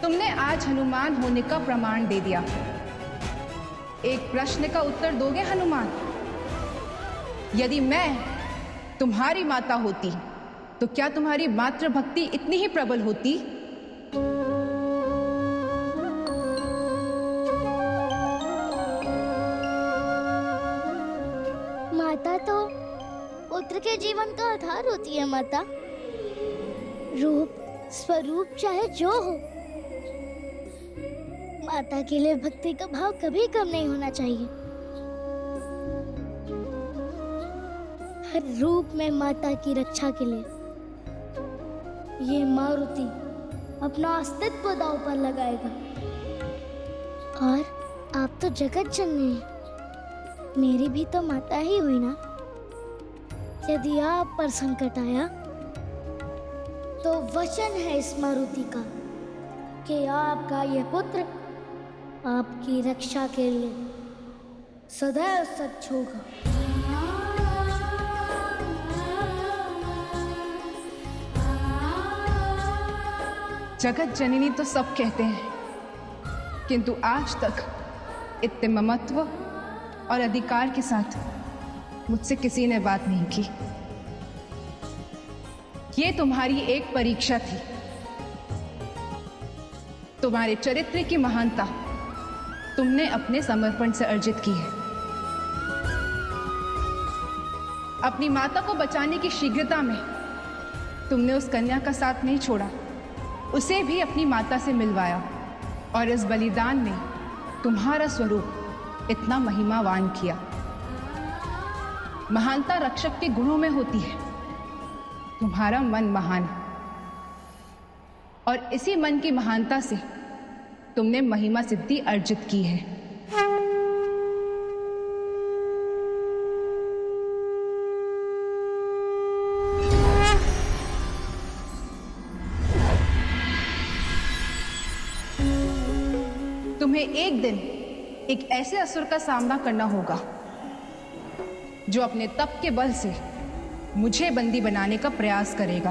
तुमने आज हनुमान होने का प्रमाण दे दिया। एक प्रश्न का उत्तर दोगे हनुमान? यदि मैं तुम्हारी माता होती तो क्या तुम्हारी मातृभक्ति इतनी ही प्रबल होती? माता तो पुत्र के जीवन का आधार होती है माता। रूप स्वरूप चाहे जो हो, माता के लिए भक्ति का भाव कभी कम नहीं होना चाहिए। हर रूप में माता की रक्षा के लिए ये मारुति अपना अस्तित्व दांव पर लगाएगा। और आप तो जगत जननी हैं, मेरी भी तो माता ही हुई ना। यदि आप पर संकट आया तो वचन है इस मारुति का कि आपका ये पुत्र आपकी रक्षा के लिए सदैव सच होगा। जगत जननी तो सब कहते हैं, किंतु आज तक इतने ममत्व और अधिकार के साथ मुझसे किसी ने बात नहीं की। ये तुम्हारी एक परीक्षा थी। तुम्हारे चरित्र की महानता तुमने अपने समर्पण से अर्जित की है। अपनी माता को बचाने की शीघ्रता में तुमने उस कन्या का साथ नहीं छोड़ा, उसे भी अपनी माता से मिलवाया और इस बलिदान में तुम्हारा स्वरूप इतना महिमावान किया। महानता रक्षक के गुणों में होती है। तुम्हारा मन महान है और इसी मन की महानता से तुमने महिमा सिद्धि अर्जित की है। तुम्हें एक दिन एक ऐसे असुर का सामना करना होगा जो अपने तप के बल से मुझे बंदी बनाने का प्रयास करेगा।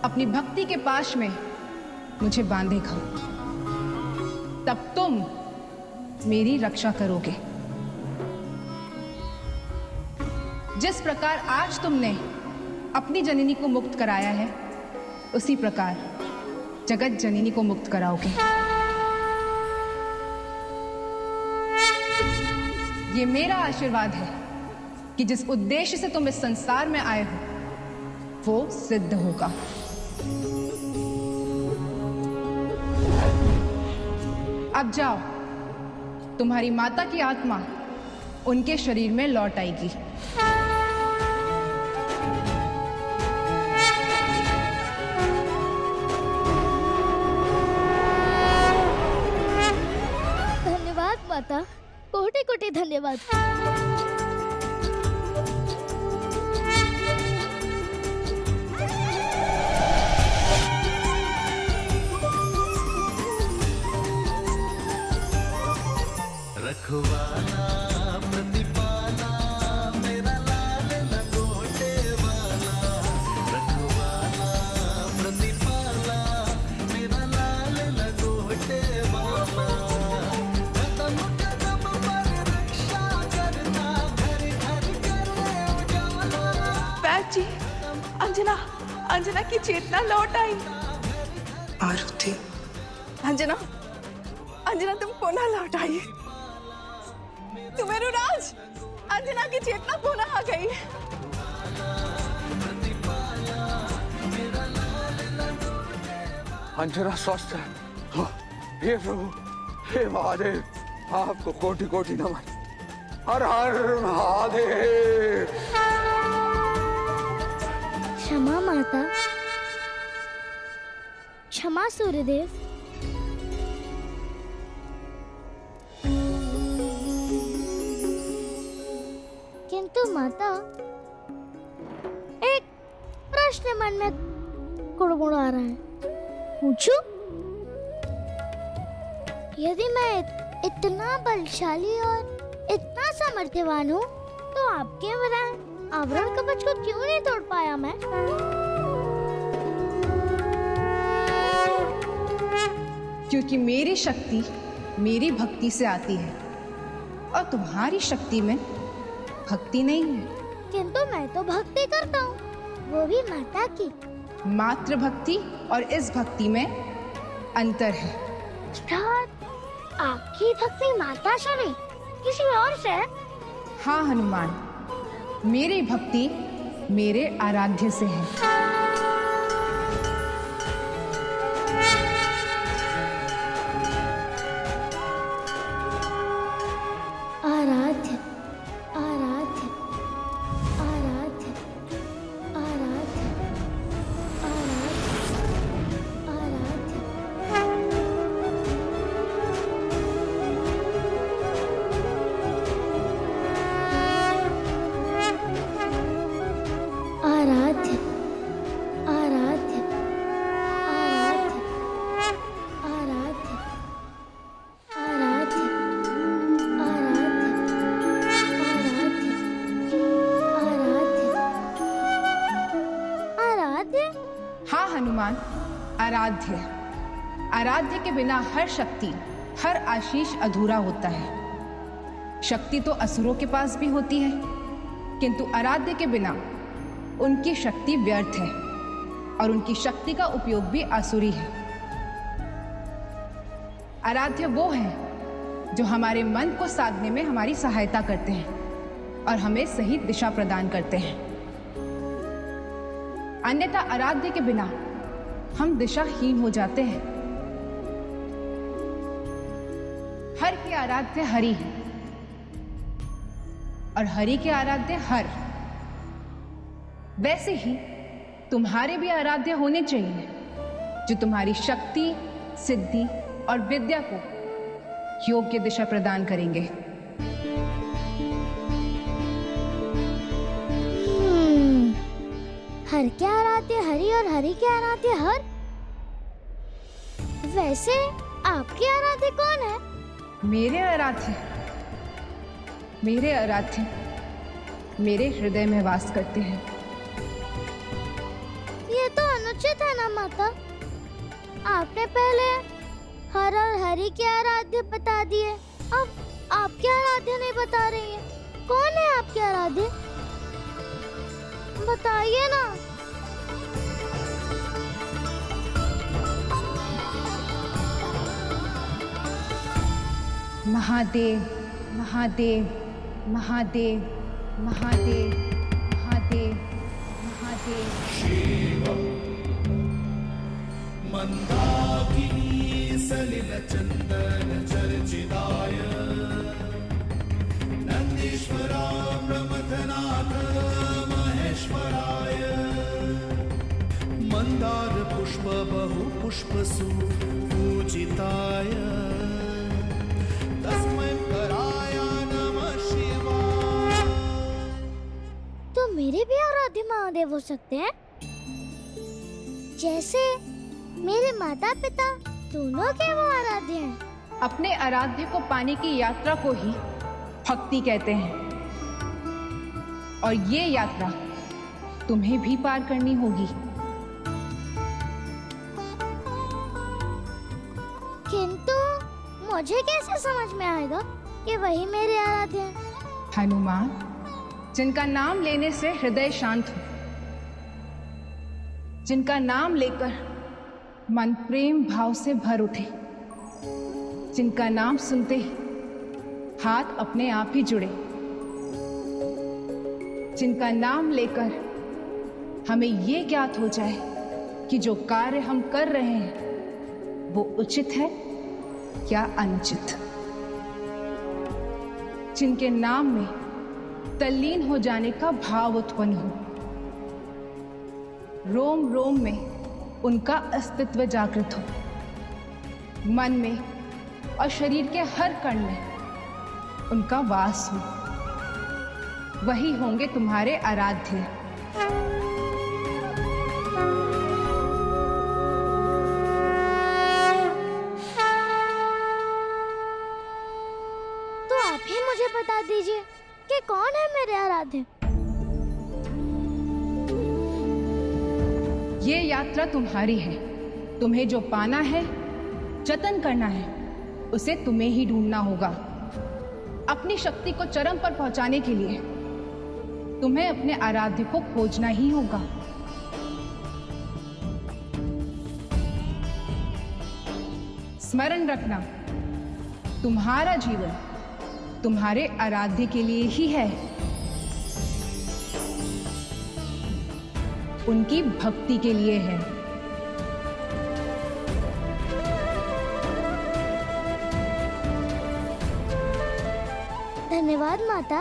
अपनी भक्ति के पाश में मुझे बांधेगा, तब तुम मेरी रक्षा करोगे। जिस प्रकार आज तुमने अपनी जननी को मुक्त कराया है, उसी प्रकार जगत जननी को मुक्त कराओगे। ये मेरा आशीर्वाद है कि जिस उद्देश्य से तुम इस संसार में आए हो वो सिद्ध होगा। अब जाओ, तुम्हारी माता की आत्मा उनके शरीर में लौट आएगी। धन्यवाद माता, कोटि कोटि धन्यवाद। रखवाला प्रतिपाला मेरा लाल लंगोटे वाला, रखवाला प्रतिपाला मेरा लाल लंगोटे वाला, कदम कदम पर रक्षा करता, घर घर करे उजाला। वैद्य जी, अंजना अंजना की चेतना लौट आई। आरती, अंजना अंजना तुम पुनः लौट आई। सुमेरुराज, अंजना की चेतना पुनः आ गई। अंजना स्वस्थ है। हाँ, हे प्रभु, हे महादेव, आपको कोटि कोटि नमन। हर हर महादेव। क्षमा माता, क्षमा सूर्यदेव। किंतु माता, एक प्रश्न मन में कुड़मुड़ आ रहा है, पूछूं? यदि मैं इतना बलशाली और इतना सामर्थ्यवान हूँ, तो आपके बजाय आवरण कवच को क्यों नहीं तोड़ पाया मैं? क्योंकि मेरी शक्ति मेरी भक्ति से आती है और तुम्हारी शक्ति में भक्ति नहीं है। किंतु मैं तो भक्ति करता हूँ, वो भी माता की। मातृ भक्ति और इस भक्ति में अंतर है। अर्थात आपकी भक्ति माता से नहीं, किसी और से? हाँ हनुमान, मेरी भक्ति मेरे आराध्य से है। आराध्य आराध्य आराध्य आराध्य आराध्य आराध्य आराध्य आराध्य आराध्य आराध्य आराध्य। हाँ हनुमान, आराध्य। आराध्य के बिना हर शक्ति, हर आशीष अधूरा होता है। शक्ति तो असुरों के पास भी होती है, किंतु आराध्य के बिना उनकी शक्ति व्यर्थ है और उनकी शक्ति का उपयोग भी आसुरी है। आराध्य वो है जो हमारे मन को साधने में हमारी सहायता करते हैं और हमें सही दिशा प्रदान करते हैं। अन्यथा आराध्य के बिना हम दिशाहीन हो जाते हैं। हर के आराध्य हरि है और हरि के आराध्य हर। वैसे ही तुम्हारे भी आराध्य होने चाहिए जो तुम्हारी शक्ति, सिद्धि और विद्या को योग्य दिशा प्रदान करेंगे। हर के आराध्य हरि और हरि के आराध्य हर। वैसे आपके आराध्य कौन है? मेरे आराध्य मेरे हृदय में वास करते हैं। ये तो अनुचित है ना माता। आपने पहले हर और हरि के आराध्य बता दिए, अब आपके आराध्य नहीं बता रही हैं। कौन है आपके आराध्य? बताइए ना। महादेव महादेव महादेव महादेव महादेव महादेव। मंदाकिनी सलिल चंदन चर्चिताय नंदीश्वरा प्रमथनाथ महेश्वराय मंदार पुष्प बहु पुष्पसु पूजिताय तस्मै कराय नमः शिवाय। तो मेरे भी आराध्य महादेव हो सकते हैं, जैसे मेरे माता पिता दोनों के वो आराध्य हैं। अपने आराध्य को पाने की यात्रा को ही भक्ति कहते हैं और ये यात्रा तुम्हें भी पार करनी होगी। किंतु मुझे कैसे समझ में आएगा कि वही मेरे आराध्य हैं? हनुमान, जिनका नाम लेने से हृदय शांत हो, जिनका नाम लेकर मन प्रेम भाव से भर उठे, जिनका नाम सुनते ही हाथ अपने आप ही जुड़े, जिनका नाम लेकर हमें ये ज्ञात हो जाए कि जो कार्य हम कर रहे हैं वो उचित है या अनुचित, जिनके नाम में तल्लीन हो जाने का भाव उत्पन्न हो, रोम रोम में उनका अस्तित्व जागृत हो, मन में और शरीर के हर कण में उनका वास हो, वही होंगे तुम्हारे आराध्य। तो आप ही मुझे बता दीजिए कि कौन है मेरे आराध्य। ये यात्रा तुम्हारी है। तुम्हें जो पाना है जतन करना है उसे तुम्हें ही ढूंढना होगा। अपनी शक्ति को चरम पर पहुंचाने के लिए तुम्हें अपने आराध्य को खोजना ही होगा। स्मरण रखना, तुम्हारा जीवन तुम्हारे आराध्य के लिए ही है, उनकी भक्ति के लिए है। धन्यवाद माता।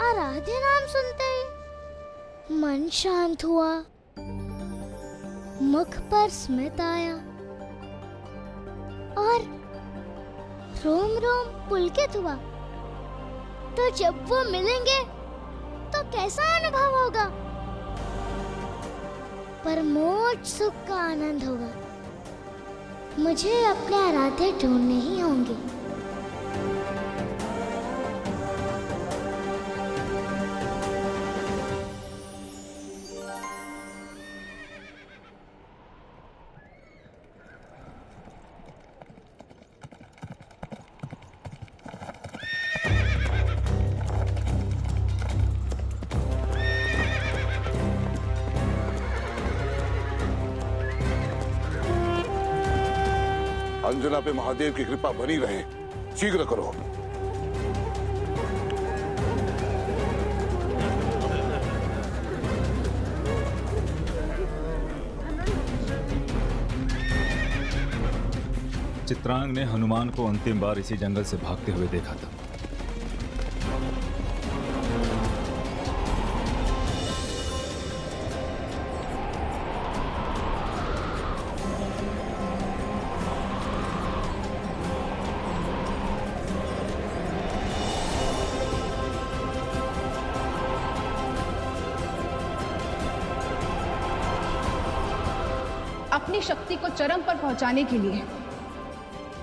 आराध्य नाम सुनते ही मन शांत हुआ, मुख पर स्मित आया और रोम रोम पुलकित हुआ। तो जब वो मिलेंगे तो कैसा अनुभव होगा? परमोच्च सुख का आनंद होगा। मुझे अपने आराध्य ढूंढने ही होंगे। अंजना पे महादेव की कृपा बनी रहे, शीघ्र करो। चित्रांग ने हनुमान को अंतिम बार इसी जंगल से भागते हुए देखा था। अपनी शक्ति को चरम पर पहुंचाने के लिए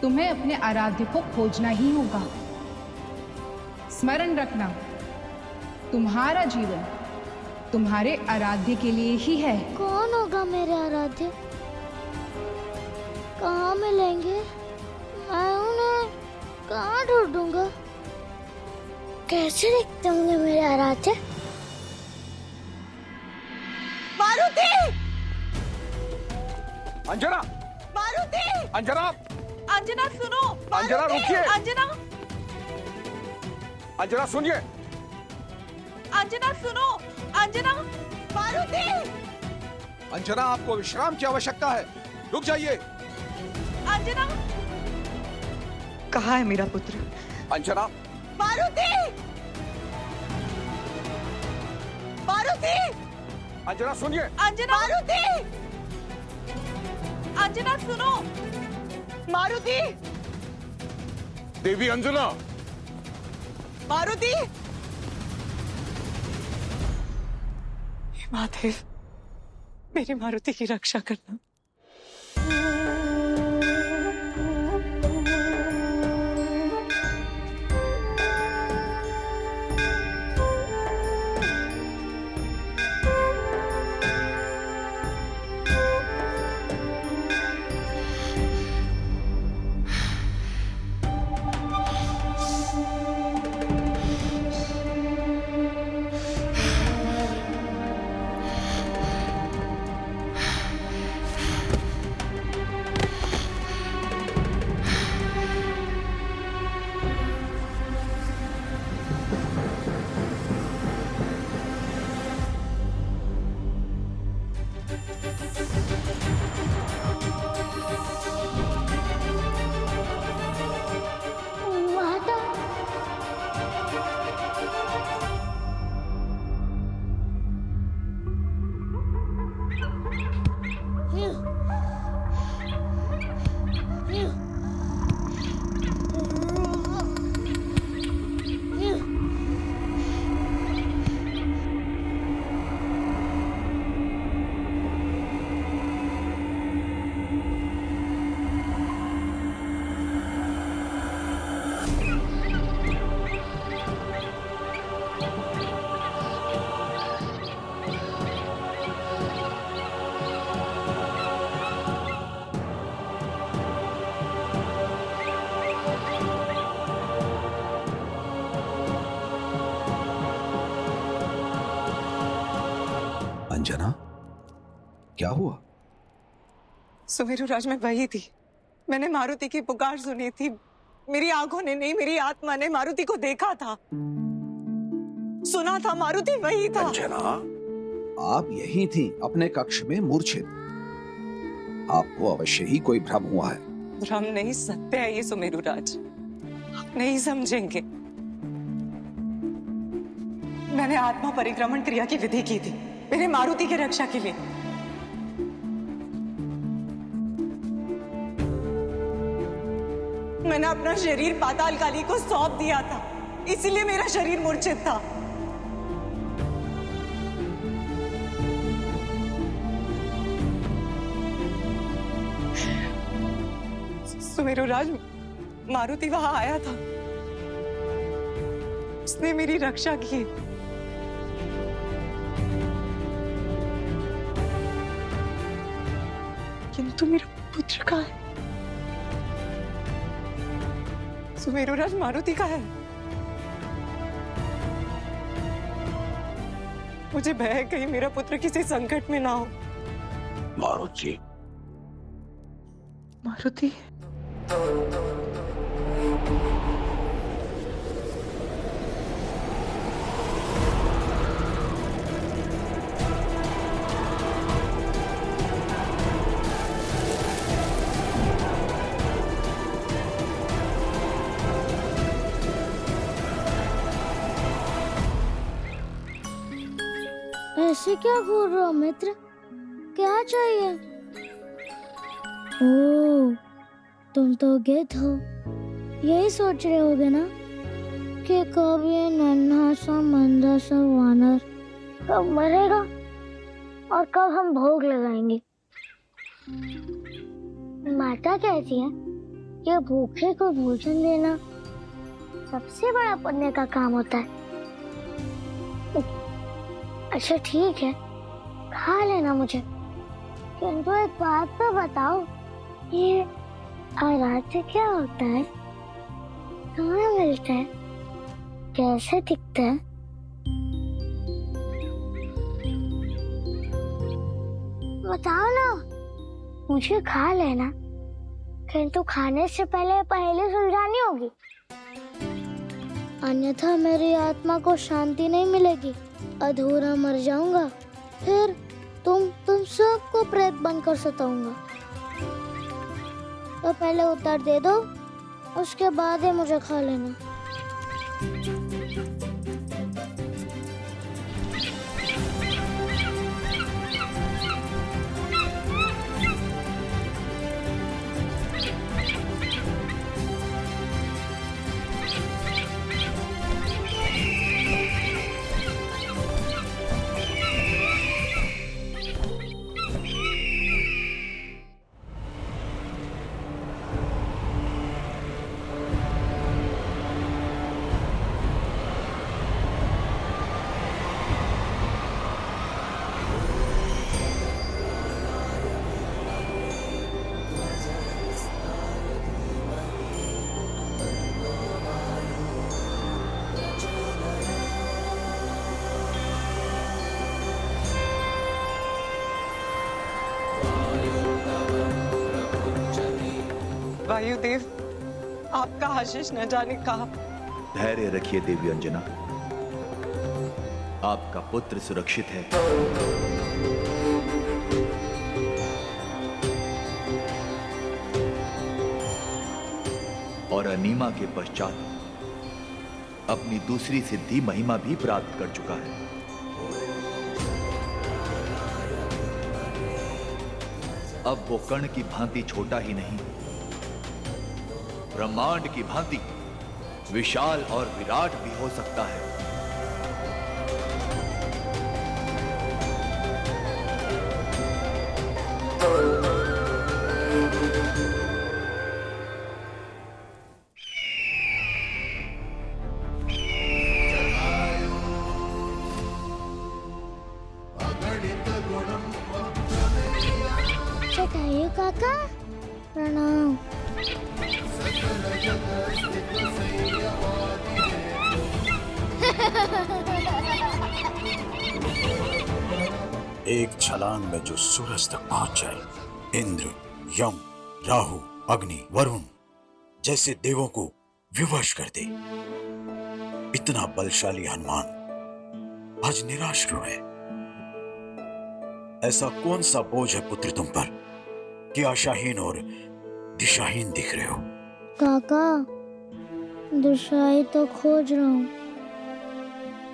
तुम्हें अपने आराध्य को खोजना ही होगा। स्मरण रखना, तुम्हारा जीवन तुम्हारे आराध्य के लिए ही है। कौन होगा मेरे आराध्य? कहाँ मिलेंगे? मैं उन्हें कहाँ ढूंढूंगा? कैसे दिखते होंगे मेरे आराध्य? मारुति! अंजना! मारुति! अंजना! अंजना सुनो! अंजना, मारुति! रुकिए! अंजना! अंजना सुनिए! अंजना सुनो! अंजना! मारुति! अंजना, आपको विश्राम की आवश्यकता है, रुक जाइए। अंजना! कहाँ है मेरा पुत्र? अंजना! मारुति! मारुति! अंजना सुनिए! अंजना! मारुति! अंजना सुनो! मारुति! देवी अंजना! मारुति! महादेव, मेरी मारुति की रक्षा करना। क्या हुआ? सुमेरु राज में वही थी। मैंने मारुति की पुकार सुनी थी। मेरी आंखों ने नहीं, मेरी आत्मा ने मारुति को देखा था, सुना था। मारुति वही था। अंजना, आप यही थी अपने कक्ष में मूर्छित। आपको अवश्य ही कोई भ्रम हुआ है। भ्रम नहीं, सत्य है ये सुमेरु राज। आप नहीं समझेंगे। मैंने आत्मा परिक्रमण क्रिया की विधि की थी मेरे मारुति की रक्षा के लिए। मैंने अपना शरीर पाताल काली को सौंप दिया था, इसलिए मेरा शरीर मूर्छित था। सुमेरु राज, मारुति वहां आया था, उसने मेरी रक्षा की। किंतु मेरा पुत्र कहाँ है? सुमेरु राज, मारुति का है। मुझे भय है कहीं मेरा पुत्र किसी संकट में ना हो। मारुति, मारुति, ऐसे क्या घूर रहे हो मित्र? क्या चाहिए? ओह, तुम तो गिद्ध हो। यही सोच रहे होगे ना कि कब ये नन्हा सा मंदा सा वानर कब मरेगा और कब हम भोग लगाएंगे। माता कहती है कि भूखे को भोजन देना सबसे बड़ा पुण्य का काम होता है। अच्छा ठीक है, खा लेना मुझे, किंतु एक बात तो बताओ, ये आराध्य क्या होता है? कहाँ मिलता है? कैसे दिखता है? बताओ ना, मुझे खा लेना, किंतु खाने से पहले सुलझानी होगी, अन्यथा मेरी आत्मा को शांति नहीं मिलेगी, अधूरा मर जाऊंगा। फिर तुम सबको प्रेत बनकर सताऊंगा। तो पहले उत्तर दे दो, उसके बाद ही मुझे खा लेना। वायुदेव, आपका आशीष न जाने कहा। धैर्य रखिए देवी अंजना, आपका पुत्र सुरक्षित है। और अनीमा के पश्चात अपनी दूसरी सिद्धि महिमा भी प्राप्त कर चुका है। अब वो कण की भांति छोटा ही नहीं, ब्रह्मांड की भांति विशाल और विराट भी हो सकता है। चटाइयो काका, प्रणाम। एक छलांग में जो सूरज तक पहुंच जाए। इंद्र, यम, राहु, अग्नि, वरुण जैसे देवों को विवश कर दे। इतना बलशाली हनुमान आज निराश क्यों है? ऐसा कौन सा बोझ है पुत्र तुम पर कि आशाहीन और दिशाहीन दिख रहे हो? काका, दिशाएं तो खोज रहा हूँ।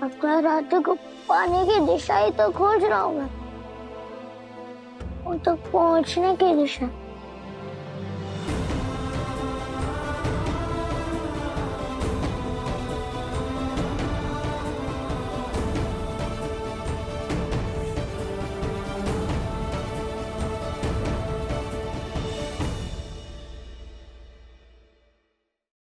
अपना रातों को पाने की दिशा ही तो खोज रहा हूँ मैं। वो तो पहुंचने की दिशा।